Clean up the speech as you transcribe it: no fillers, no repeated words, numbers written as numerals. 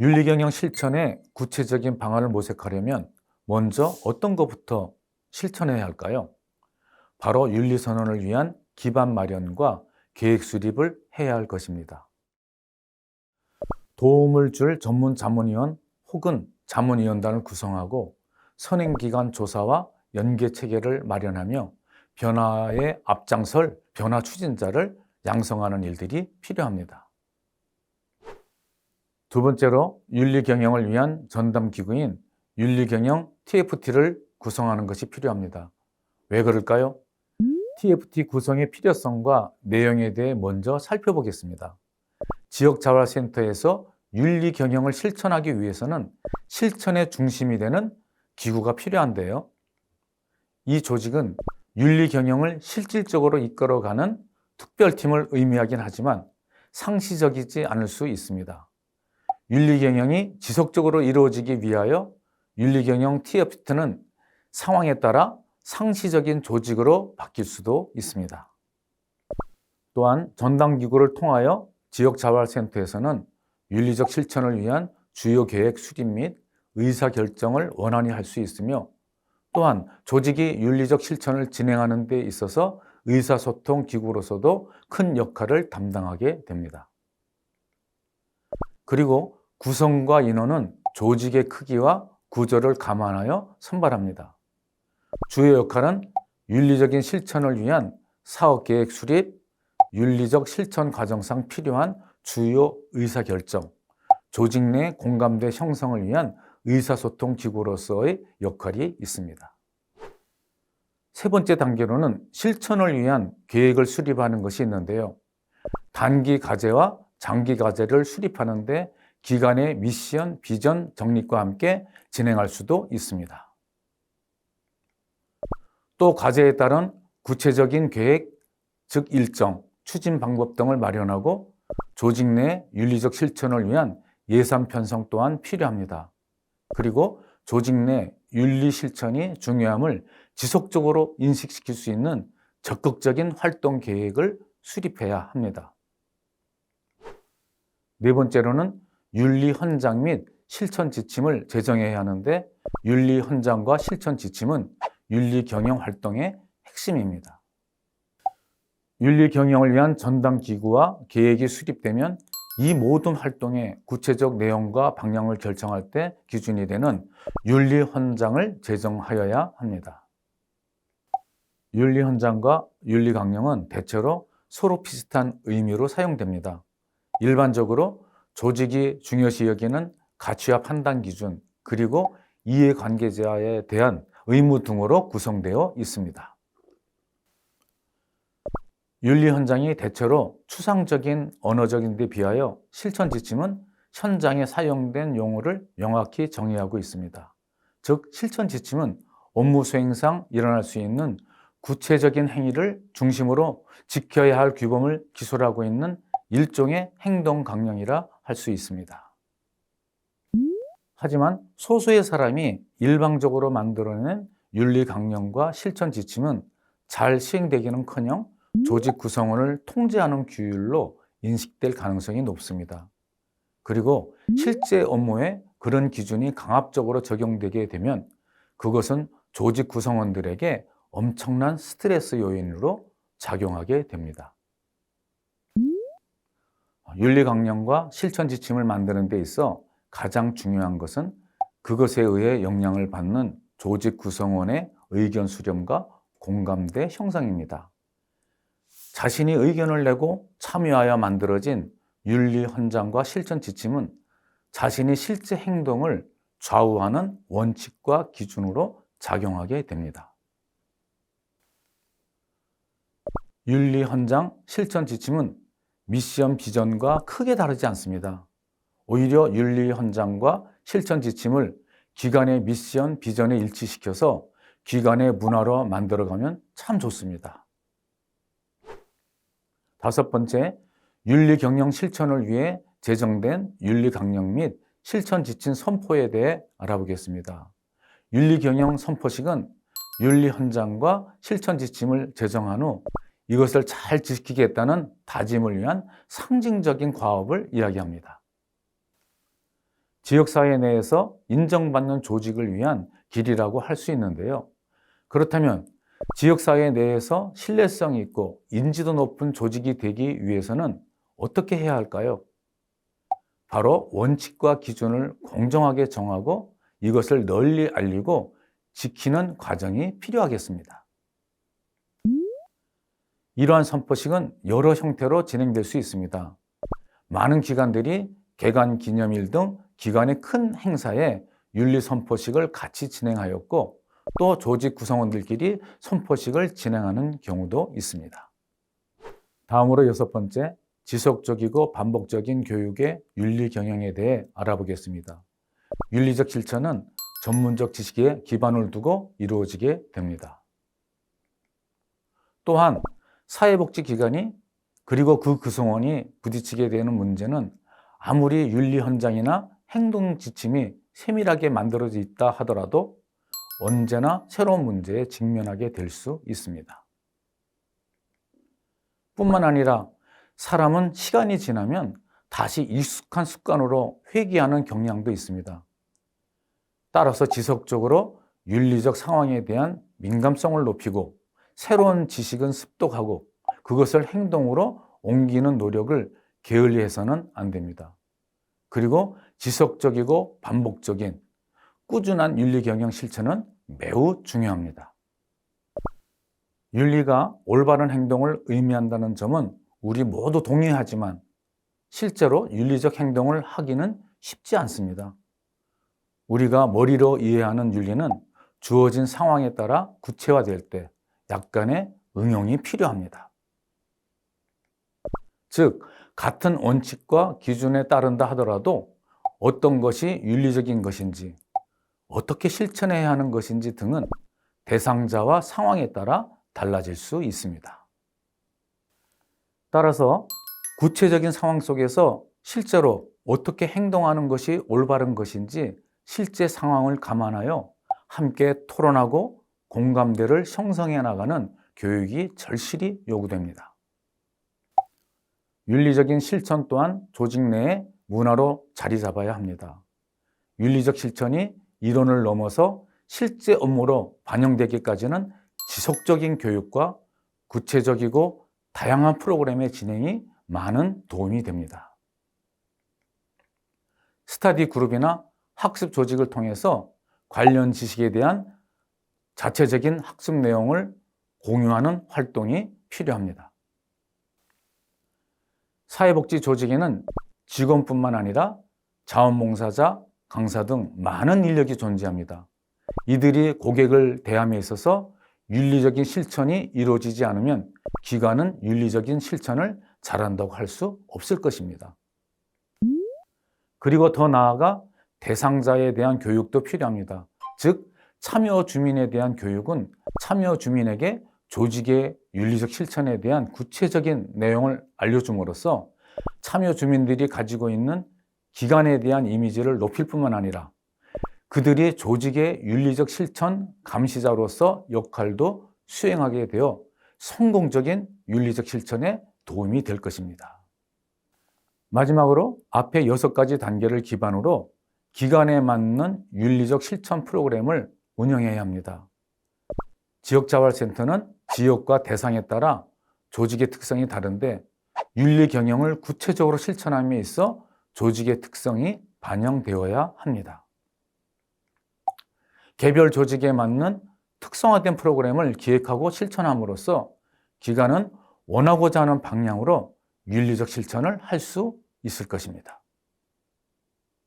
윤리경영 실천의 구체적인 방안을 모색하려면 먼저 어떤 것부터 실천해야 할까요? 바로 윤리선언을 위한 기반 마련과 계획 수립을 해야 할 것입니다. 도움을 줄 전문 자문위원 혹은 자문위원단을 구성하고 선행기간 조사와 연계 체계를 마련하며 변화에 앞장설 변화 추진자를 양성하는 일들이 필요합니다. 두 번째로 윤리경영을 위한 전담기구인 윤리경영 TFT를 구성하는 것이 필요합니다. 왜 그럴까요? TFT 구성의 필요성과 내용에 대해 먼저 살펴보겠습니다. 지역자활센터에서 윤리경영을 실천하기 위해서는 실천의 중심이 되는 기구가 필요한데요. 이 조직은 윤리경영을 실질적으로 이끌어가는 특별팀을 의미하긴 하지만 상시적이지 않을 수 있습니다. 윤리경영이 지속적으로 이루어지기 위하여 윤리경영 TFT는 상황에 따라 상시적인 조직으로 바뀔 수도 있습니다. 또한 전담기구를 통하여 지역자활센터에서는 윤리적 실천을 위한 주요 계획 수립 및 의사결정을 원활히 할 수 있으며 또한 조직이 윤리적 실천을 진행하는 데 있어서 의사소통 기구로서도 큰 역할을 담당하게 됩니다. 그리고 구성과 인원은 조직의 크기와 구조를 감안하여 선발합니다. 주요 역할은 윤리적인 실천을 위한 사업계획 수립, 윤리적 실천 과정상 필요한 주요 의사결정, 조직 내 공감대 형성을 위한 의사소통 기구로서의 역할이 있습니다. 세 번째 단계로는 실천을 위한 계획을 수립하는 것이 있는데요. 단기 과제와 장기 과제를 수립하는 데 기관의 미션, 비전 정립과 함께 진행할 수도 있습니다. 또 과제에 따른 구체적인 계획, 즉 일정, 추진 방법 등을 마련하고 조직 내 윤리적 실천을 위한 예산 편성 또한 필요합니다. 그리고 조직 내 윤리 실천이 중요함을 지속적으로 인식시킬 수 있는 적극적인 활동 계획을 수립해야 합니다. 네 번째로는 윤리 헌장 및 실천 지침을 제정해야 하는데 윤리 헌장과 실천 지침은 윤리 경영 활동의 핵심입니다. 윤리 경영을 위한 전담 기구와 계획이 수립되면 이 모든 활동의 구체적 내용과 방향을 결정할 때 기준이 되는 윤리 헌장을 제정하여야 합니다. 윤리 헌장과 윤리 강령은 대체로 서로 비슷한 의미로 사용됩니다. 일반적으로 조직이 중요시 여기는 가치와 판단 기준, 그리고 이해관계자에 대한 의무 등으로 구성되어 있습니다. 윤리 헌장이 대체로 추상적인 언어적인 데 비하여 실천 지침은 현장에 사용된 용어를 명확히 정의하고 있습니다. 즉, 실천 지침은 업무 수행상 일어날 수 있는 구체적인 행위를 중심으로 지켜야 할 규범을 기초로 하고 있는 일종의 행동 강령이라 할 수 있습니다. 하지만 소수의 사람이 일방적으로 만들어낸 윤리 강령과 실천 지침은 잘 시행되기는커녕 조직 구성원을 통제하는 규율로 인식될 가능성이 높습니다. 그리고 실제 업무에 그런 기준이 강압적으로 적용되게 되면 그것은 조직 구성원들에게 엄청난 스트레스 요인으로 작용하게 됩니다. 윤리 강령과 실천 지침을 만드는 데 있어 가장 중요한 것은 그것에 의해 영향을 받는 조직 구성원의 의견 수렴과 공감대 형성입니다. 자신이 의견을 내고 참여하여 만들어진 윤리 헌장과 실천 지침은 자신이 실제 행동을 좌우하는 원칙과 기준으로 작용하게 됩니다. 윤리 헌장, 실천 지침은 미션, 비전과 크게 다르지 않습니다. 오히려 윤리 헌장과 실천 지침을 기관의 미션, 비전에 일치시켜서 기관의 문화로 만들어가면 참 좋습니다. 다섯 번째, 윤리 경영 실천을 위해 제정된 윤리 강령 및 실천 지침 선포에 대해 알아보겠습니다. 윤리 경영 선포식은 윤리 헌장과 실천 지침을 제정한 후 이것을 잘 지키겠다는 다짐을 위한 상징적인 과업을 이야기합니다. 지역사회 내에서 인정받는 조직을 위한 길이라고 할 수 있는데요. 그렇다면 지역사회 내에서 신뢰성이 있고 인지도 높은 조직이 되기 위해서는 어떻게 해야 할까요? 바로 원칙과 기준을 공정하게 정하고 이것을 널리 알리고 지키는 과정이 필요하겠습니다. 이러한 선포식은 여러 형태로 진행될 수 있습니다. 많은 기관들이 개관 기념일 등 기관의 큰 행사에 윤리 선포식을 같이 진행하였고 또 조직 구성원들끼리 선포식을 진행하는 경우도 있습니다. 다음으로 6번째, 지속적이고 반복적인 교육의 윤리 경영에 대해 알아보겠습니다. 윤리적 실천은 전문적 지식에 기반을 두고 이루어지게 됩니다. 또한 사회복지기관이 그리고 그 구성원이 부딪히게 되는 문제는 아무리 윤리 헌장이나 행동 지침이 세밀하게 만들어져 있다 하더라도 언제나 새로운 문제에 직면하게 될 수 있습니다. 뿐만 아니라 사람은 시간이 지나면 다시 익숙한 습관으로 회귀하는 경향도 있습니다. 따라서 지속적으로 윤리적 상황에 대한 민감성을 높이고 새로운 지식은 습득하고 그것을 행동으로 옮기는 노력을 게을리해서는 안 됩니다. 그리고 지속적이고 반복적인 꾸준한 윤리 경영 실천은 매우 중요합니다. 윤리가 올바른 행동을 의미한다는 점은 우리 모두 동의하지만 실제로 윤리적 행동을 하기는 쉽지 않습니다. 우리가 머리로 이해하는 윤리는 주어진 상황에 따라 구체화될 때 약간의 응용이 필요합니다. 즉, 같은 원칙과 기준에 따른다 하더라도 어떤 것이 윤리적인 것인지, 어떻게 실천해야 하는 것인지 등은 대상자와 상황에 따라 달라질 수 있습니다. 따라서 구체적인 상황 속에서 실제로 어떻게 행동하는 것이 올바른 것인지 실제 상황을 감안하여 함께 토론하고 공감대를 형성해 나가는 교육이 절실히 요구됩니다. 윤리적인 실천 또한 조직 내의 문화로 자리 잡아야 합니다. 윤리적 실천이 이론을 넘어서 실제 업무로 반영되기까지는 지속적인 교육과 구체적이고 다양한 프로그램의 진행이 많은 도움이 됩니다. 스터디 그룹이나 학습 조직을 통해서 관련 지식에 대한 자체적인 학습 내용을 공유하는 활동이 필요합니다. 사회복지 조직에는 직원뿐만 아니라 자원봉사자, 강사 등 많은 인력이 존재합니다. 이들이 고객을 대함에 있어서 윤리적인 실천이 이루어지지 않으면 기관은 윤리적인 실천을 잘한다고 할 수 없을 것입니다. 그리고 더 나아가 대상자에 대한 교육도 필요합니다. 즉, 참여 주민에 대한 교육은 참여 주민에게 조직의 윤리적 실천에 대한 구체적인 내용을 알려줌으로써 참여 주민들이 가지고 있는 기관에 대한 이미지를 높일 뿐만 아니라 그들이 조직의 윤리적 실천 감시자로서 역할도 수행하게 되어 성공적인 윤리적 실천에 도움이 될 것입니다. 마지막으로 앞에 6가지 단계를 기반으로 기관에 맞는 윤리적 실천 프로그램을 운영해야 합니다. 지역자활센터는 지역과 대상에 따라 조직의 특성이 다른데 윤리 경영을 구체적으로 실천함에 있어 조직의 특성이 반영되어야 합니다. 개별 조직에 맞는 특성화된 프로그램을 기획하고 실천함으로써 기관은 원하고자 하는 방향으로 윤리적 실천을 할 수 있을 것입니다.